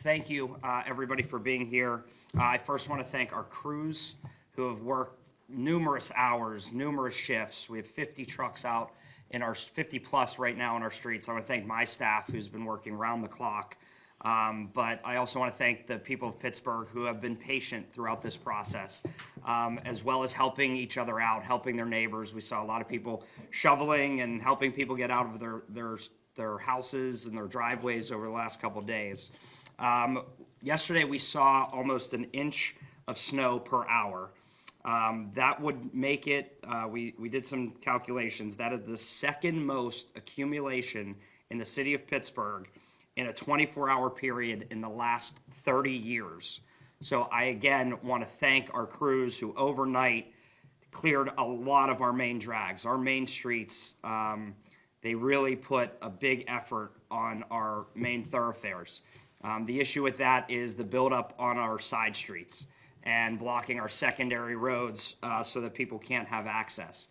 Thank you, everybody, for being here. I first want to thank our crews who have worked numerous hours, numerous shifts. We have 50 trucks out in our 50 plus right now in our streets. I want to thank my staff who's been working round the clock. But I also want to thank the people of Pittsburgh who have been patient throughout this process, as well as helping each other out, helping their neighbors. We saw a lot of people shoveling and helping people get out of their houses and their driveways over the last couple of days. Yesterday we saw almost an inch of snow per hour. That would make it, we did some calculations, that is the second most accumulation in the city of Pittsburgh in a 24-hour period in the last 30 years. So I again want to thank our crews who overnight cleared a lot of our main drags, our main streets. They really put a big effort on our main thoroughfares. The issue with that is the buildup on our side streets and blocking our secondary roads so that people can't have access.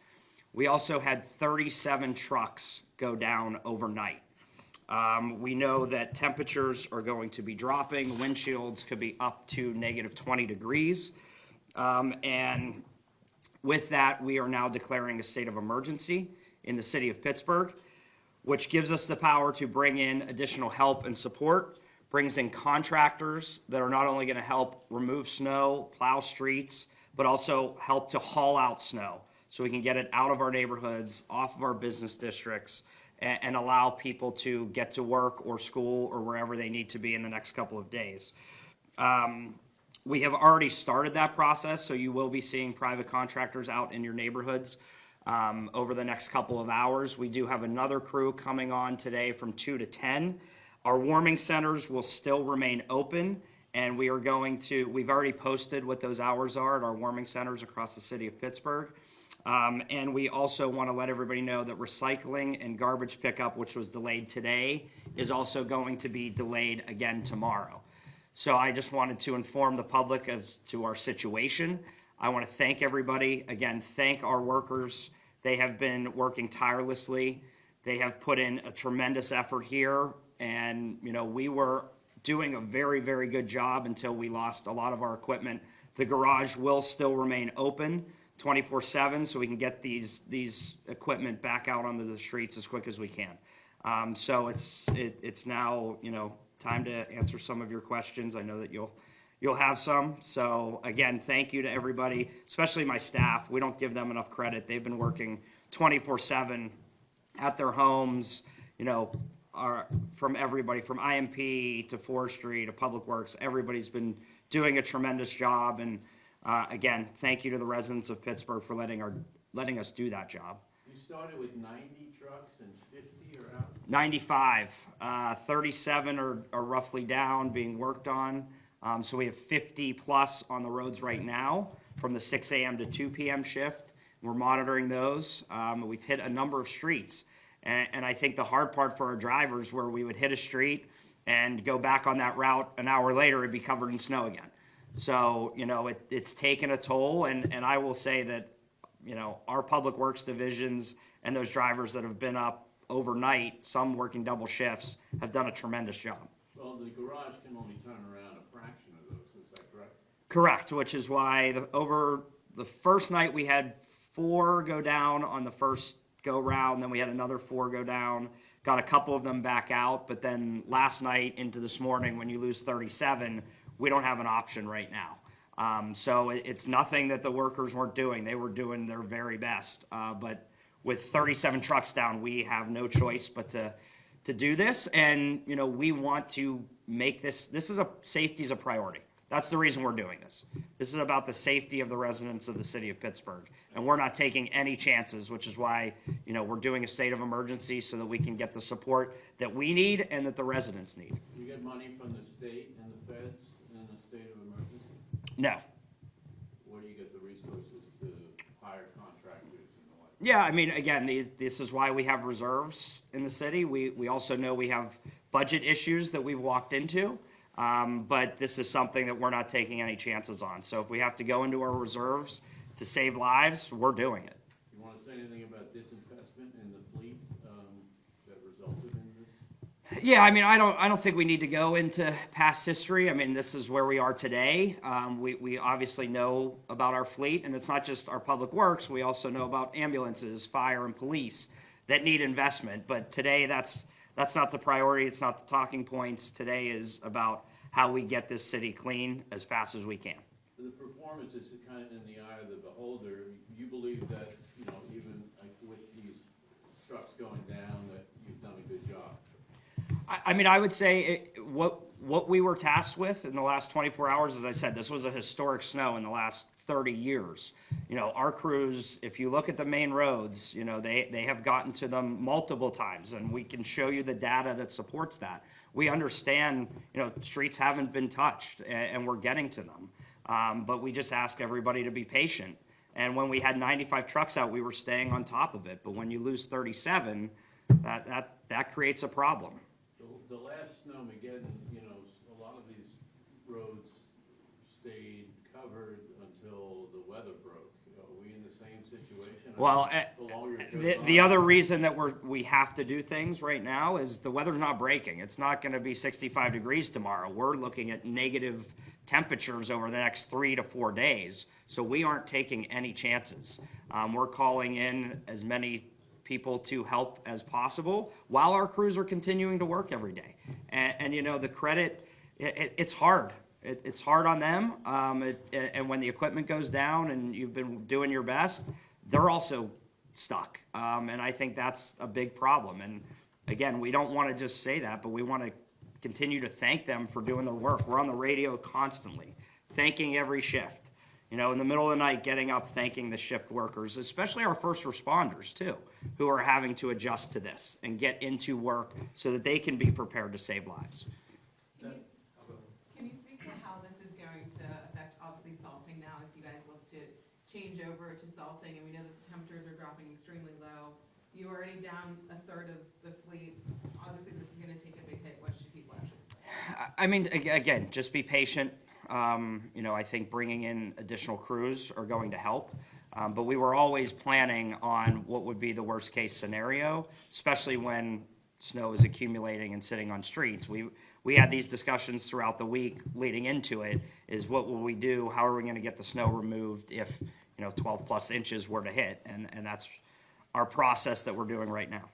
We also had 37 trucks go down overnight. We know that temperatures are going to be dropping. Windshields could be up to negative 20 degrees. And with that, we are now declaring a state of emergency in the city of Pittsburgh, which gives us the power to bring in additional help and support, brings in contractors that are not only going to help remove snow, plow streets, but also help to haul out snow so we can get it out of our neighborhoods, off of our business districts, and allow people to get to work or school or wherever they need to be in the next couple of days. We have already started that process, so you will be seeing private contractors out in your neighborhoods over the next couple of hours. We do have another crew coming on today from 2 to 10. Our warming centers will still remain open, and we've already posted what those hours are at our warming centers across the city of Pittsburgh. And we also want to let everybody know that recycling and garbage pickup, which was delayed today, is also going to be delayed again tomorrow. So I just wanted to inform the public to our situation. I want to thank everybody. Again, thank our workers. They have been working tirelessly. They have put in a tremendous effort here. And, we were doing a very, very good job until we lost a lot of our equipment. The garage will still remain open 24/7, so we can get these equipment back out onto the streets as quick as we can. So it's now time to answer some of your questions. I know that you'll have some. So again, thank you to everybody, especially my staff. We don't give them enough credit. They've been working 24/7 at their homes. From everybody, from IMP to forestry to Public Works, everybody's been doing a tremendous job. And again, thank you to the residents of Pittsburgh for letting us do that job. You started with 90 trucks and 50 are out? 95. 37 are roughly down, being worked on. So we have 50 plus on the roads right now from the 6 a.m. to 2 p.m. shift. We're monitoring those. We've hit a number of streets. And I think the hard part for our drivers, where we would hit a street and go back on that route an hour later, it'd be covered in snow again. So, it's taken a toll. And I will say that, our Public Works divisions and those drivers that have been up overnight, some working double shifts, have done a tremendous job. Well, the garage can only turn around a fraction of those, is that correct? Correct, which is why over the first night we had 4 go down on the first go round, then we had another 4 go down, got a couple of them back out, but then last night into this morning, when you lose 37, we don't have an option right now. So it's nothing that the workers weren't doing. They were doing their very best. But with 37 trucks down, we have no choice but to do this. And, we want to make safety is a priority. That's the reason we're doing this. This is about the safety of the residents of the city of Pittsburgh. And we're not taking any chances, which is why, we're doing a state of emergency so that we can get the support that we need and that the residents need. You get money from the state and the feds in a state of emergency? No. Where do you get the resources to hire contractors and the like? Yeah, again, this is why we have reserves in the city. We also know we have budget issues that we've walked into. But this is something that we're not taking any chances on. So if we have to go into our reserves to save lives, we're doing it. You want to say anything about disinvestment in the fleet that resulted in this? Yeah, I mean, I don't think we need to go into past history. I mean, this is where we are today. We obviously know about our fleet, and it's not just our public works. We also know about ambulances, fire, and police that need investment. But today, that's not the priority. It's not the talking points. Today is about how we get this city clean as fast as we can. The performance is kind of in the eye of the beholder. You believe that, you know, even like with these trucks going down, that you've done a good job? I mean, I would say what we were tasked with in the last 24 hours, as I said, this was a historic snow in the last 30 years. You know, our crews, if you look at the main roads, you know, they have gotten to them multiple times, and we can show you the data that supports that. We understand, you know, streets haven't been touched, and we're getting to them. But we just ask everybody to be patient. And when we had 95 trucks out, we were staying on top of it. But when you lose 37, that creates a problem. The last Snowmageddon, you know, a lot of these roads stayed covered until the weather broke. Are we in the same situation? Well, The longer it goes the on- other reason that we have to do things right now is the weather's not breaking. It's not going to be 65 degrees tomorrow. We're looking at negative temperatures over the next 3 to 4 days. So we aren't taking any chances. We're calling in as many people to help as possible while our crews are continuing to work every day. And you know, the credit, it's hard. It's hard on them. And when the equipment goes down and you've been doing your best, they're also stuck. And I think that's a big problem. And again, we don't want to just say that, but we want to continue to thank them for doing their work. We're on the radio constantly, thanking every shift. You know, in the middle of the night, getting up, thanking the shift workers, especially our first responders too, who are having to adjust to this and get into work so that they can be prepared to save lives. Can you speak to how this is going to affect, obviously, salting now as you guys look to change over to salting, and we know that the temperatures are dropping extremely low. You're already down a third of the fleet. Obviously, this is going to take a big hit. What should people actually say? I mean, again, just be patient. You know, I think bringing in additional crews are going to help. But we were always planning on what would be the worst case scenario, especially when snow is accumulating and sitting on streets. We had these discussions throughout the week leading into it, is what will we do? How are we going to get the snow removed if, you know, 12 plus inches were to hit? And that's our process that we're doing right now.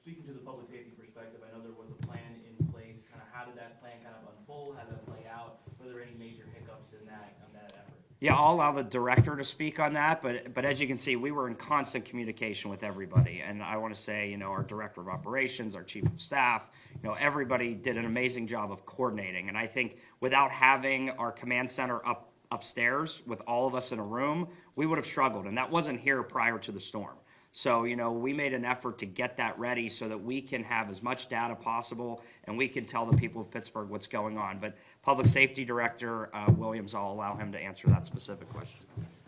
Speaking to the public safety perspective, I know there was a plan in place. Kind of how did that plan kind of unfold? How did that play out? Were there any major hiccups in that effort? Yeah, I'll allow the director to speak on that, but as you can see, we were in constant communication with everybody. And I want to say, you know, our director of operations, our chief of staff, you know, everybody did an amazing job of coordinating. And I think without having our command center upstairs with all of us in a room, we would have struggled. And that wasn't here prior to the storm. So, you know, we made an effort to get that ready so that we can have as much data possible and we can tell the people of Pittsburgh what's going on. But Public Safety Director Williams, I'll allow him to answer that specific question.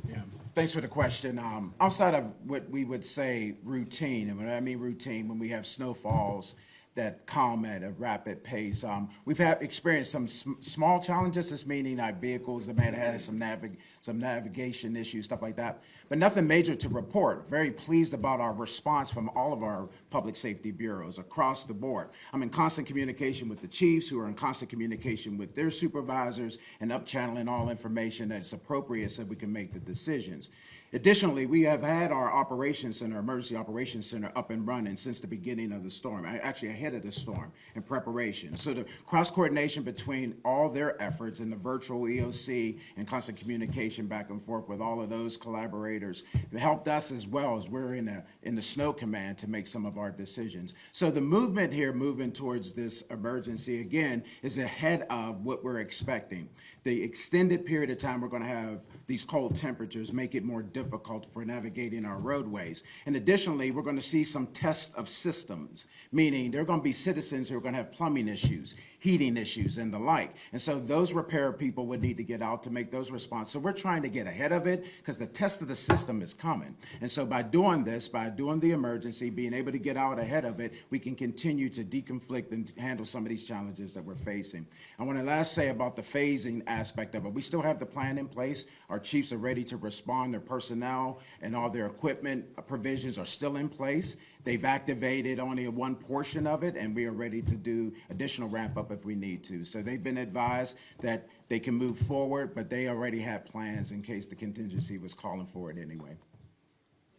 Yeah, thanks for the question. Outside of what we would say routine, and when I mean routine, when we have snowfalls that come at a rapid pace, we've experienced some small challenges. This meaning our vehicles that may have had some navigation issues, stuff like that, but nothing major to report. Very pleased about our response from all of our public safety bureaus across the board. I'm in constant communication with the chiefs, who are in constant communication with their supervisors and up-channeling all information that's appropriate so we can make the decisions. Additionally, we have had our operations center, emergency operations center, up and running since the beginning of the storm, actually ahead of the storm in preparation. So the cross-coordination between all their efforts and the virtual EOC and constant communication back and forth with all of those collaborators helped us, as well as we're in the snow command, to make some of our decisions. So the movement here, moving towards this emergency, again, is ahead of what we're expecting. The extended period of time we're going to have these cold temperatures make it more difficult for navigating our roadways. And additionally, we're going to see some tests of systems, meaning there are going to be citizens who are going to have plumbing issues, heating issues, and the like. And so those repair people would need to get out to make those responses. So we're trying to get ahead of it because the test of the system is coming. And so by doing this, by doing the emergency, being able to get out ahead of it, we can continue to deconflict and handle some of these challenges that we're facing. I want to last say about the phasing aspect of it. We still have the plan in place. Our chiefs are ready to respond. Their personnel and all their equipment provisions are still in place. They've activated only one portion of it, and we are ready to do additional ramp up if we need to. So they've been advised that they can move forward, but they already had plans in case the contingency was calling for it anyway.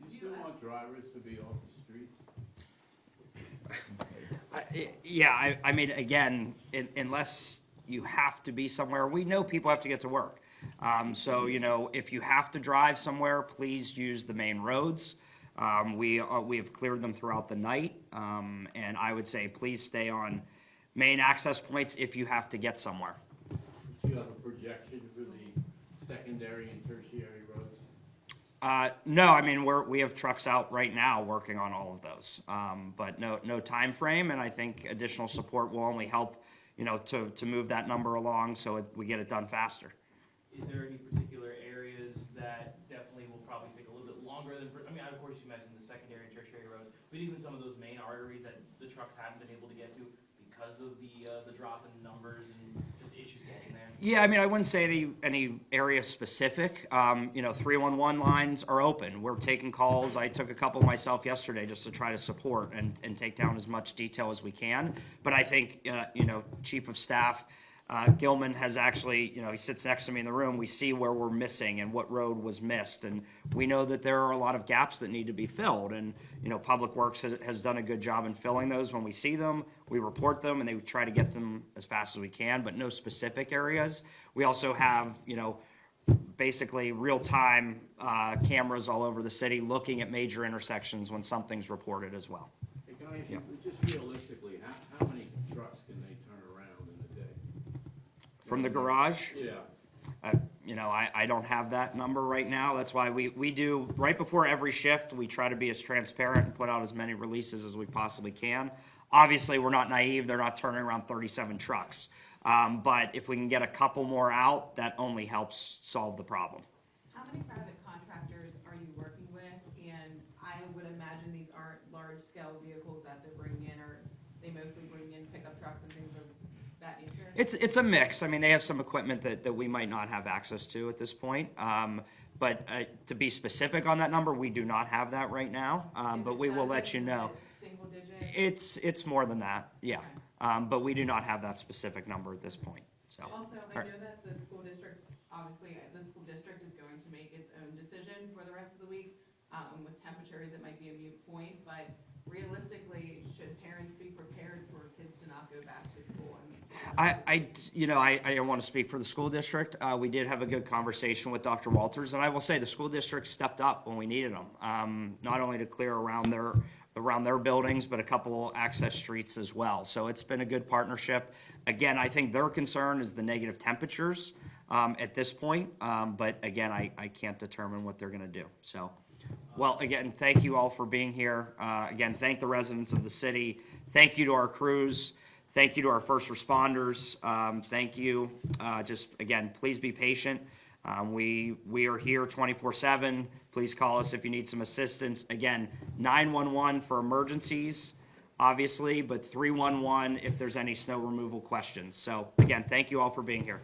Do you still want drivers to be off the street? Yeah, I mean, again, unless you have to be somewhere, we know people have to get to work. So, you know, if you have to drive somewhere, please use the main roads. We have cleared them throughout the night, and I would say please stay on main access points if you have to get somewhere. Do you have a projection for the secondary and tertiary roads? No, I mean, we have trucks out right now working on all of those, but no time frame, and I think additional support will only help, you know, to move that number along so we get it done faster. Is there any particular areas that definitely will probably take a little bit longer than, I mean, of course you mentioned the secondary and tertiary roads, but even some of those main arteries that the trucks haven't been able to get to because of the drop in numbers and just issues getting there? Yeah, I mean, I wouldn't say any area specific. You know, 311 lines are open. We're taking calls. I took a couple myself yesterday just to try to support and take down as much detail as we can. But I think, you know, Chief of Staff Gilman has actually, you know, he sits next to me in the room. We see where we're missing and what road was missed. And we know that there are a lot of gaps that need to be filled. And, you know, Public Works has done a good job in filling those. When we see them, we report them and they try to get them as fast as we can, but no specific areas. We also have, you know, basically real-time cameras all over the city looking at major intersections when something's reported as well. Hey, can I ask you, just realistically, how many trucks can they turn around in a day? From the garage? Yeah. You know, I don't have that number right now. That's why we do, right before every shift, we try to be as transparent and put out as many releases as we possibly can. Obviously, we're not naive. They're not turning around 37 trucks. But if we can get a couple more out, that only helps solve the problem. How many private contractors are you working with? And I would imagine these aren't large-scale vehicles that they're bringing in, or they mostly bring in pickup trucks and things of that nature? It's a mix. I mean, they have some equipment that we might not have access to at this point. But to be specific on that number, we do not have that right now. But we will let you know. Single digit? It's more than that, yeah. Okay. But we do not have that specific number at this point, so. Also, I know that the school districts, obviously, the school district is going to make its own decision for the rest of the week. With temperatures, it might be a moot point, but realistically, should parents be prepared for kids to not go back to school? I don't want to speak for the school district. We did have a good conversation with Dr. Walters, and I will say the school district stepped up when we needed them, not only to clear around their buildings, but a couple access streets as well. So it's been a good partnership. Again, I think their concern is the negative temperatures at this point, but again, I can't determine what they're going to do. So, well, again, thank you all for being here. Again, thank the residents of the city. Thank you to our crews. Thank you to our first responders. Thank you. Just, again, please be patient. We are here 24/7. Please call us if you need some assistance. Again, 911 for emergencies, obviously, but 311 if there's any snow removal questions. So, again, thank you all for being here.